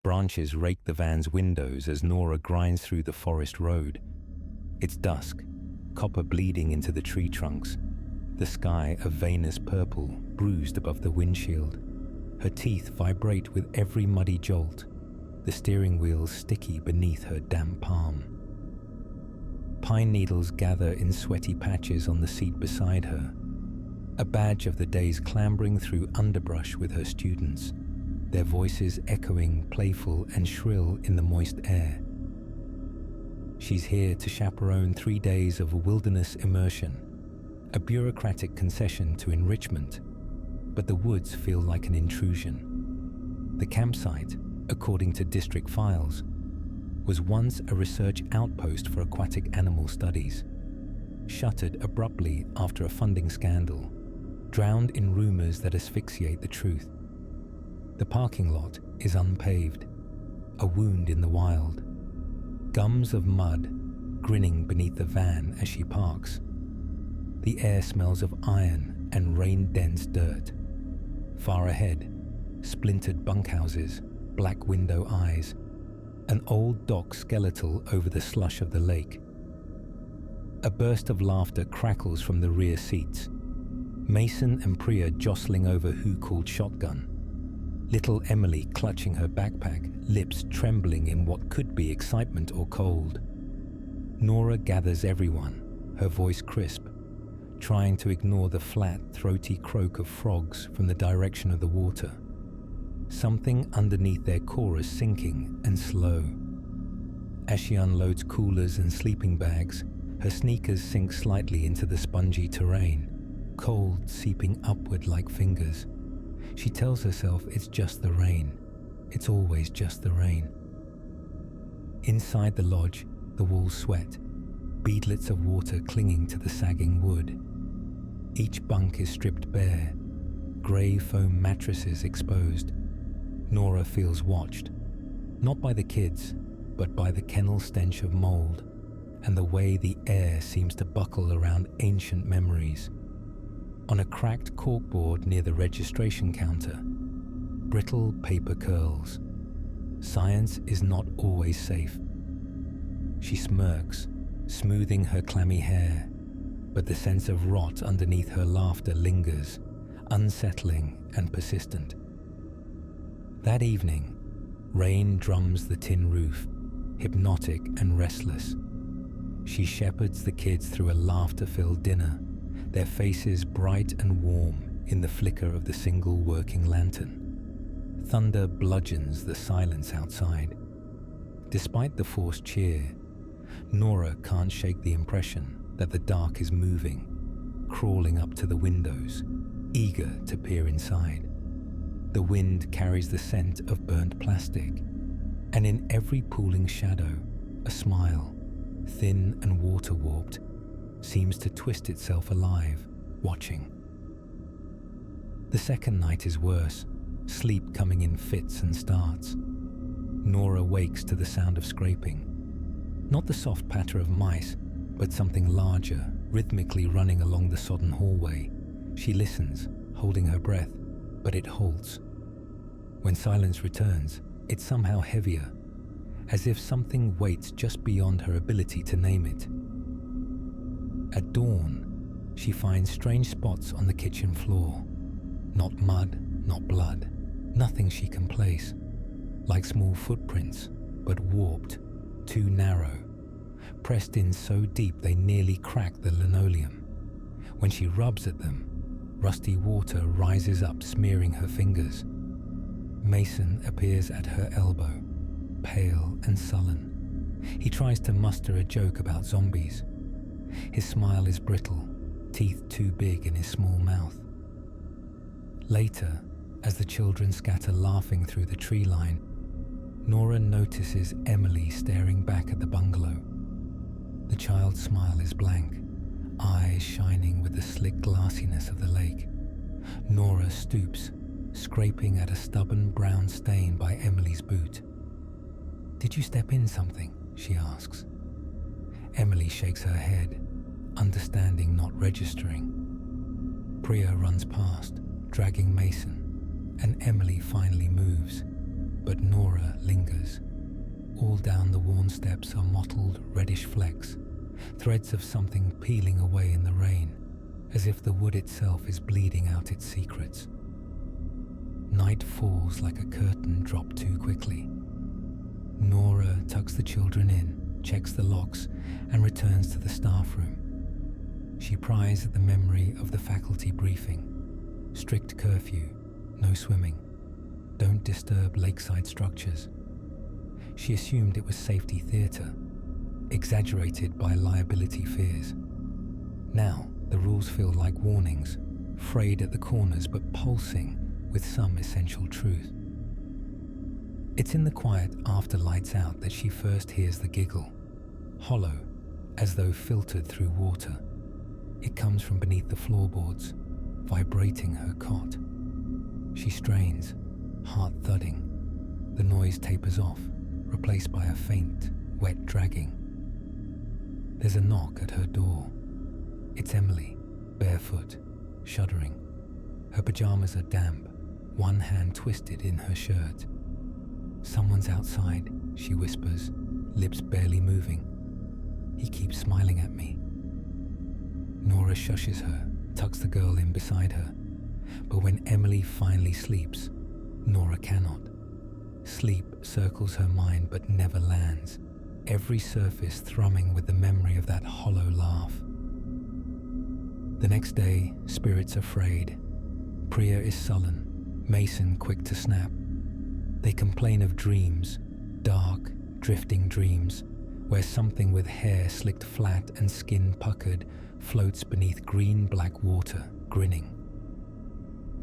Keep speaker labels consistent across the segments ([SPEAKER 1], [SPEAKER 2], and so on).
[SPEAKER 1] Branches rake the van's windows as Nora grinds through the forest road. It's dusk, copper bleeding into the tree trunks, the sky a veinous purple bruised above the windshield. Her teeth vibrate with every muddy jolt, the steering wheel sticky beneath her damp palm. Pine needles gather in sweaty patches on the seat beside her, a badge of the days clambering through underbrush with her students, their voices echoing playful and shrill in the moist air. She's here to chaperone 3 days of wilderness immersion, a bureaucratic concession to enrichment, but the woods feel like an intrusion. The campsite, according to district files, was once a research outpost for aquatic animal studies, shuttered abruptly after a funding scandal, drowned in rumors that asphyxiate the truth. The parking lot is unpaved, a wound in the wild. Gums of mud grinning beneath the van as she parks. The air smells of iron and rain-dense dirt. Far ahead, splintered bunkhouses, black window eyes, an old dock skeletal over the slush of the lake. A burst of laughter crackles from the rear seats. Mason and Priya jostling over who called shotgun. Little Emily clutching her backpack, lips trembling in what could be excitement or cold. Nora gathers everyone, her voice crisp, trying to ignore the flat, throaty croak of frogs from the direction of the water. Something underneath their chorus sinking and slow. As she unloads coolers and sleeping bags, her sneakers sink slightly into the spongy terrain, cold seeping upward like fingers. She tells herself it's just the rain. It's always just the rain. Inside the lodge, the walls sweat, beadlets of water clinging to the sagging wood. Each bunk is stripped bare, grey foam mattresses exposed. Nora feels watched, not by the kids, but by the kennel stench of mold and the way the air seems to buckle around ancient memories. On a cracked corkboard near the registration counter, brittle paper curls. Science is not always safe. She smirks, smoothing her clammy hair, but the sense of rot underneath her laughter lingers, unsettling and persistent. That evening, rain drums the tin roof, hypnotic and restless. She shepherds the kids through a laughter-filled dinner, their faces bright and warm in the flicker of the single working lantern. Thunder bludgeons the silence outside. Despite the forced cheer, Nora can't shake the impression that the dark is moving, crawling up to the windows, eager to peer inside. The wind carries the scent of burnt plastic, and in every pooling shadow, a smile, thin and water-warped, seems to twist itself alive, watching. The second night is worse, sleep coming in fits and starts. Nora wakes to the sound of scraping. Not the soft patter of mice, but something larger, rhythmically running along the sodden hallway. She listens, holding her breath, but it halts. When silence returns, it's somehow heavier, as if something waits just beyond her ability to name it. At dawn, she finds strange spots on the kitchen floor. Not mud, not blood, nothing she can place. Like small footprints, but warped, too narrow, pressed in so deep they nearly crack the linoleum. When she rubs at them, rusty water rises up, smearing her fingers. Mason appears at her elbow, pale and sullen. He tries to muster a joke about zombies. His smile is brittle, teeth too big in his small mouth. Later, as the children scatter laughing through the tree line, Nora notices Emily staring back at the bungalow. The child's smile is blank, eyes shining with the slick glassiness of the lake. Nora stoops, scraping at a stubborn brown stain by Emily's boot. "Did you step in something?" she asks. Emily shakes her head, understanding not registering. Priya runs past, dragging Mason, and Emily finally moves. But Nora lingers. All down the worn steps are mottled reddish flecks, threads of something peeling away in the rain, as if the wood itself is bleeding out its secrets. Night falls like a curtain dropped too quickly. Nora tucks the children in, checks the locks, and returns to the staff room. She pries at the memory of the faculty briefing. Strict curfew, no swimming, don't disturb lakeside structures. She assumed it was safety theatre, exaggerated by liability fears. Now, the rules feel like warnings, frayed at the corners but pulsing with some essential truth. It's in the quiet after lights out that she first hears the giggle, hollow, as though filtered through water. It comes from beneath the floorboards, vibrating her cot. She strains, heart thudding. The noise tapers off, replaced by a faint, wet dragging. There's a knock at her door. It's Emily, barefoot, shuddering. Her pajamas are damp, one hand twisted in her shirt. "Someone's outside," she whispers, lips barely moving. "He keeps smiling at me." Nora shushes her, tucks the girl in beside her. But when Emily finally sleeps, Nora cannot. Sleep circles her mind but never lands, every surface thrumming with the memory of that hollow laugh. The next day, spirits are frayed. Priya is sullen, Mason quick to snap. They complain of dreams, dark, drifting dreams, where something with hair slicked flat and skin puckered floats beneath green-black water, grinning.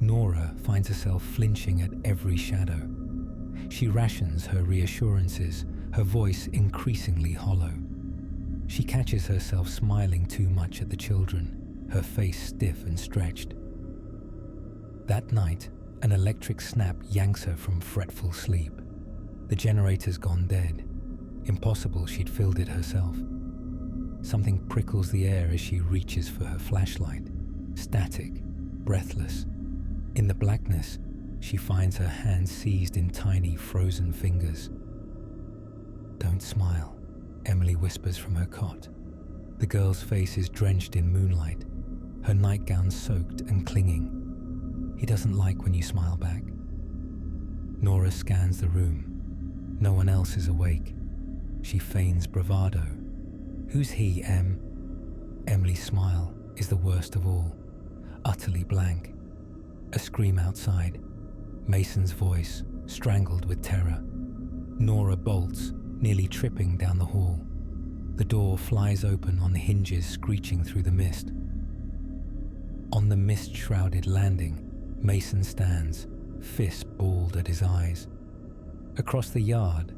[SPEAKER 1] Nora finds herself flinching at every shadow. She rations her reassurances, her voice increasingly hollow. She catches herself smiling too much at the children, her face stiff and stretched. That night, an electric snap yanks her from fretful sleep. The generator's gone dead. Impossible she'd filled it herself. Something prickles the air as she reaches for her flashlight. Static, breathless. In the blackness, she finds her hand seized in tiny frozen fingers. "Don't smile," Emily whispers from her cot. The girl's face is drenched in moonlight, her nightgown soaked and clinging. "He doesn't like when you smile back." Nora scans the room. No one else is awake. She feigns bravado. "Who's he, Em?" Emily's smile is the worst of all, utterly blank. A scream outside. Mason's voice, strangled with terror. Nora bolts, nearly tripping down the hall. The door flies open on hinges screeching through the mist. On the mist-shrouded landing, Mason stands, fist balled at his eyes. Across the yard,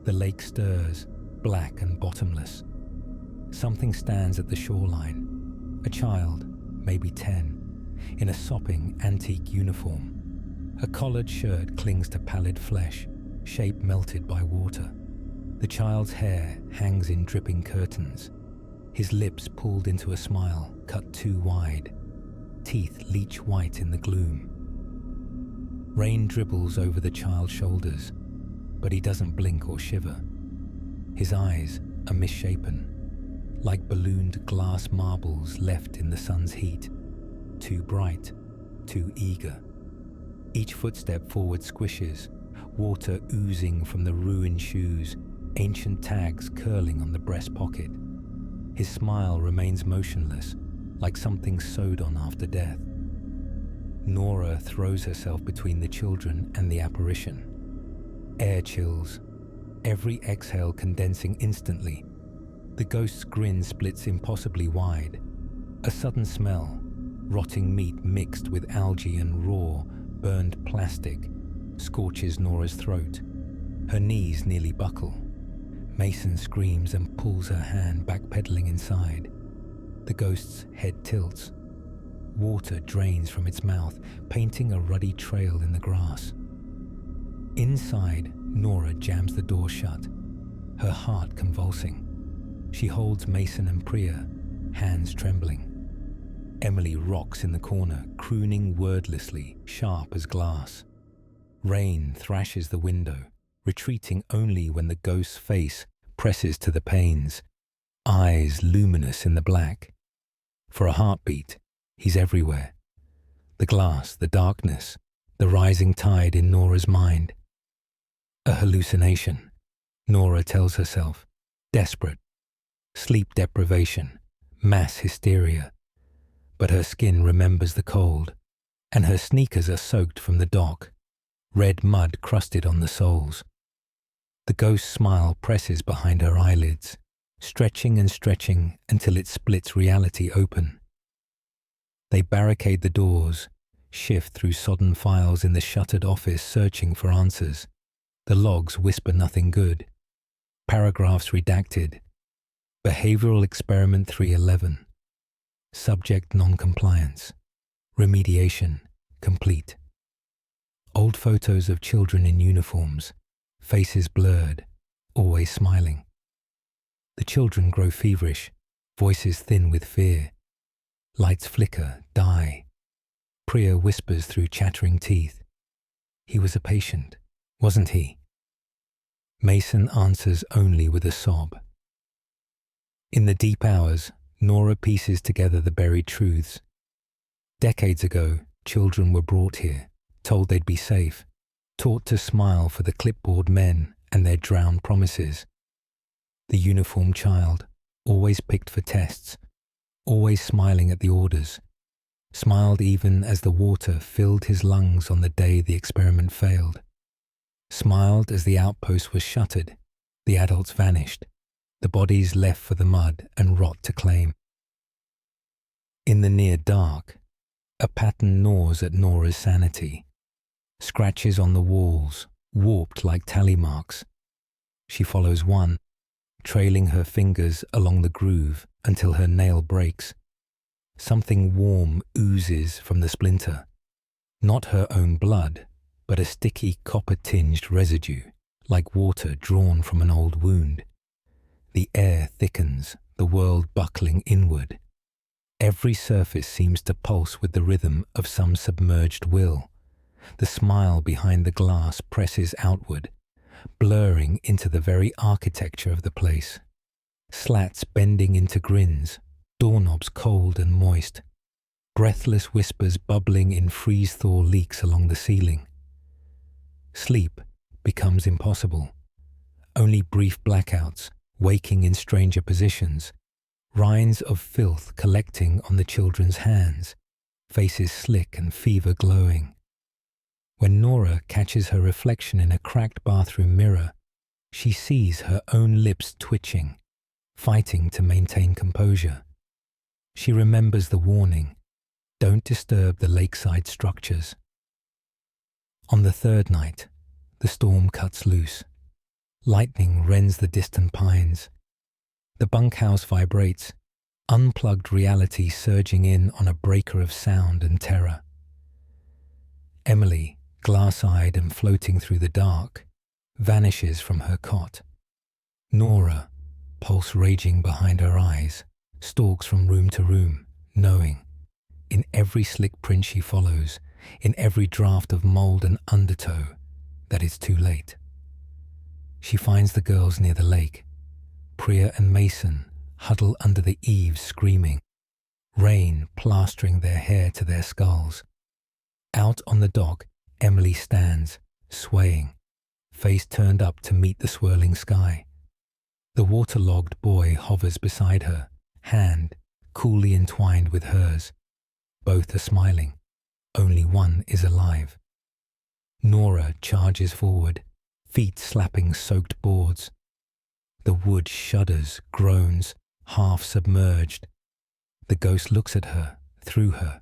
[SPEAKER 1] the lake stirs, black and bottomless. Something stands at the shoreline. A child, maybe 10, in a sopping antique uniform. A collared shirt clings to pallid flesh, shape melted by water. The child's hair hangs in dripping curtains. His lips pulled into a smile, cut too wide. Teeth leech white in the gloom. Rain dribbles over the child's shoulders, but he doesn't blink or shiver. His eyes are misshapen, like ballooned glass marbles left in the sun's heat. Too bright, too eager. Each footstep forward squishes, water oozing from the ruined shoes, ancient tags curling on the breast pocket. His smile remains motionless, like something sewed on after death. Nora throws herself between the children and the apparition. Air chills, every exhale condensing instantly. The ghost's grin splits impossibly wide. A sudden smell, rotting meat mixed with algae and raw, burned plastic, scorches Nora's throat. Her knees nearly buckle. Mason screams and pulls her hand, backpedaling inside. The ghost's head tilts. Water drains from its mouth, painting a ruddy trail in the grass. Inside, Nora jams the door shut, her heart convulsing. She holds Mason and Priya, hands trembling. Emily rocks in the corner, crooning wordlessly, sharp as glass. Rain thrashes the window, retreating only when the ghost's face presses to the panes, eyes luminous in the black. For a heartbeat, he's everywhere. The glass, the darkness, the rising tide in Nora's mind. A hallucination, Nora tells herself, desperate. Sleep deprivation, mass hysteria. But her skin remembers the cold, and her sneakers are soaked from the dock, red mud crusted on the soles. The ghost smile presses behind her eyelids, stretching and stretching until it splits reality open. They barricade the doors, shift through sodden files in the shuttered office searching for answers. The logs whisper nothing good. Paragraphs redacted. Behavioral Experiment 311. Subject non-compliance. Remediation complete. Old photos of children in uniforms, faces blurred, always smiling. The children grow feverish, voices thin with fear. Lights flicker, die. Priya whispers through chattering teeth. He was a patient, wasn't he? Mason answers only with a sob. In the deep hours, Nora pieces together the buried truths. Decades ago, children were brought here, told they'd be safe, taught to smile for the clipboard men and their drowned promises. The uniformed child, always picked for tests, always smiling at the orders, smiled even as the water filled his lungs on the day the experiment failed, smiled as the outpost was shuttered, the adults vanished, the bodies left for the mud and rot to claim. In the near dark, a pattern gnaws at Nora's sanity. Scratches on the walls, warped like tally marks. She follows one, trailing her fingers along the groove until her nail breaks. Something warm oozes from the splinter. Not her own blood, but a sticky copper-tinged residue, like water drawn from an old wound. The air thickens, the world buckling inward. Every surface seems to pulse with the rhythm of some submerged will. The smile behind the glass presses outward, blurring into the very architecture of the place. Slats bending into grins, doorknobs cold and moist, breathless whispers bubbling in freeze-thaw leaks along the ceiling. Sleep becomes impossible. Only brief blackouts, waking in stranger positions, rinds of filth collecting on the children's hands, faces slick and fever glowing. When Nora catches her reflection in a cracked bathroom mirror, she sees her own lips twitching, fighting to maintain composure. She remembers the warning, don't disturb the lakeside structures. On the third night, the storm cuts loose. Lightning rends the distant pines. The bunkhouse vibrates, unplugged reality surging in on a breaker of sound and terror. Emily, glass-eyed and floating through the dark, vanishes from her cot. Nora, pulse raging behind her eyes, stalks from room to room, knowing, in every slick print she follows, in every draft of mold and undertow, that it's too late. She finds the girls near the lake. Priya and Mason huddle under the eaves screaming, rain plastering their hair to their skulls. Out on the dock, Emily stands, swaying, face turned up to meet the swirling sky. The waterlogged boy hovers beside her, hand coolly entwined with hers. Both are smiling. Only one is alive. Nora charges forward, feet slapping soaked boards. The wood shudders, groans, half submerged. The ghost looks at her, through her,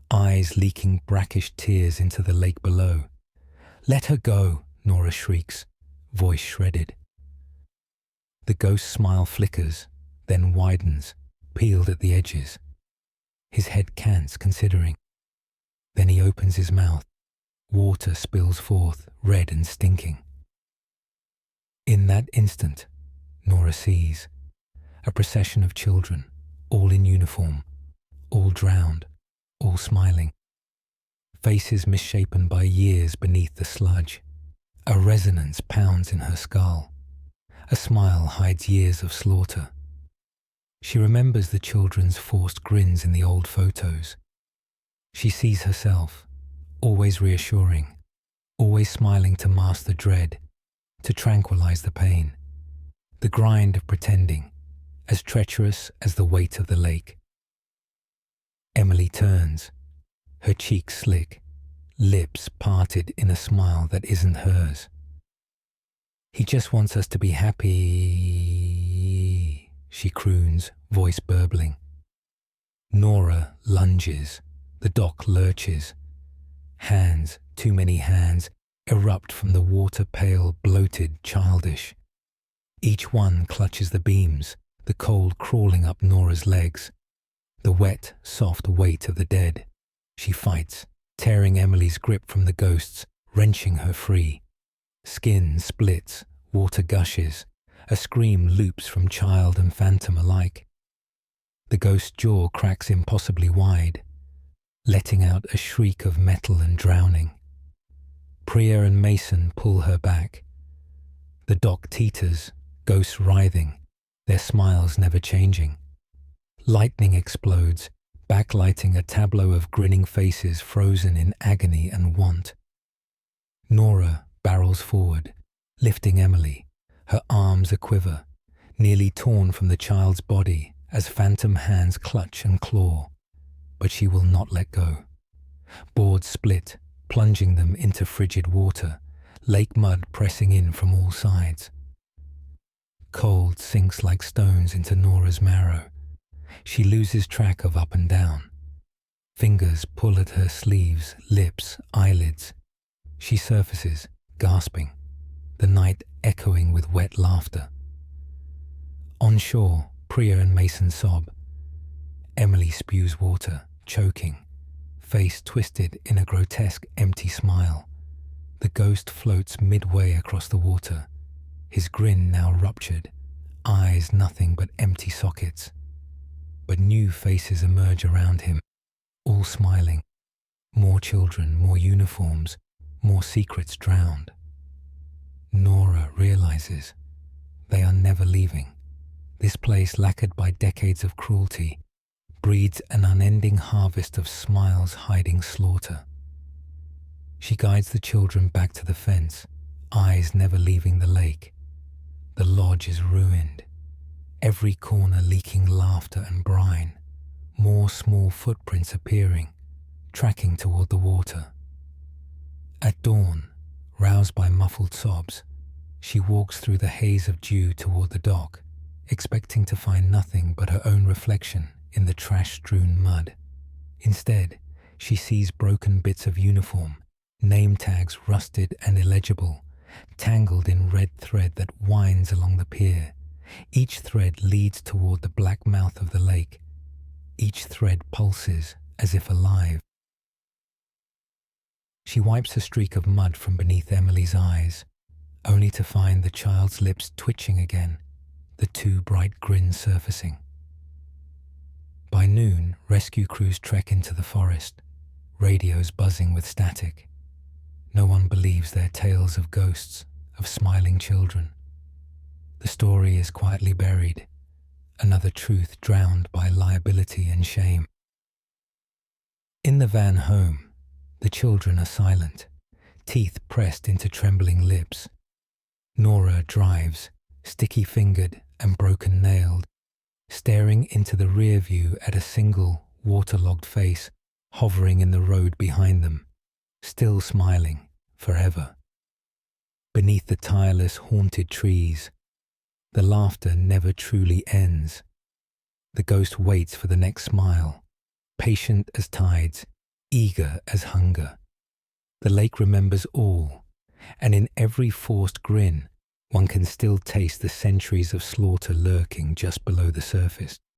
[SPEAKER 1] eyes leaking brackish tears into the lake below. "Let her go," Nora shrieks, voice shredded. The ghost's smile flickers, then widens, peeled at the edges. His head cants, considering. Then he opens his mouth. Water spills forth, red and stinking. In that instant, Nora sees a procession of children, all in uniform, all drowned, all smiling. faces misshapen by years beneath the sludge. A resonance pounds in her skull. A smile hides years of slaughter. She remembers the children's forced grins in the old photos. She sees herself, always reassuring, always smiling to mask the dread, to tranquilize the pain. The grind of pretending, as treacherous as the weight of the lake. Emily turns, her cheeks slick, lips parted in a smile that isn't hers. He just wants us to be happy, she croons, voice burbling. Nora lunges, the dock lurches. Hands, too many hands, erupt from the water pale, bloated, childish. Each one clutches the beams, the cold crawling up Nora's legs. The wet, soft weight of the dead. She fights, tearing Emily's grip from the ghosts, wrenching her free. Skin splits, water gushes. A scream loops from child and phantom alike. The ghost's jaw cracks impossibly wide, letting out a shriek of metal and drowning. Priya and Mason pull her back. The dock teeters, ghosts writhing, their smiles never changing. Lightning explodes, backlighting a tableau of grinning faces frozen in agony and want. Nora barrels forward, lifting Emily, her arms aquiver, nearly torn from the child's body as phantom hands clutch and claw. But she will not let go. Boards split, plunging them into frigid water, lake mud pressing in from all sides. Cold sinks like stones into Nora's marrow. She loses track of up and down. Fingers pull at her sleeves, lips, eyelids. She surfaces, gasping, the night echoing with wet laughter. On shore, Priya and Mason sob. Emily spews water, choking, face twisted in a grotesque empty smile. The ghost floats midway across the water, his grin now ruptured, eyes nothing but empty sockets. But new faces emerge around him, all smiling. More children, more uniforms, more secrets drowned. Nora realizes they are never leaving. This place, lacquered by decades of cruelty, breeds an unending harvest of smiles hiding slaughter. She guides the children back to the fence, eyes never leaving the lake. The lodge is ruined, every corner leaking laughter and brine, more small footprints appearing, tracking toward the water. At dawn, roused by muffled sobs, she walks through the haze of dew toward the dock, expecting to find nothing but her own reflection in the trash-strewn mud. Instead, she sees broken bits of uniform, name tags rusted and illegible, tangled in red thread that winds along the pier. Each thread leads toward the black mouth of the lake. Each thread pulses as if alive. She wipes a streak of mud from beneath Emily's eyes, only to find the child's lips twitching again, the two bright grins surfacing. By noon, rescue crews trek into the forest, radios buzzing with static. No one believes their tales of ghosts, of smiling children. The story is quietly buried, another truth drowned by liability and shame. In the van home, the children are silent, teeth pressed into trembling lips. Nora drives, sticky-fingered and broken-nailed, staring into the rear view at a single, waterlogged face hovering in the road behind them, still smiling, forever. Beneath the tireless, haunted trees, the laughter never truly ends. The ghost waits for the next smile, patient as tides, eager as hunger. The lake remembers all, and in every forced grin, one can still taste the centuries of slaughter lurking just below the surface.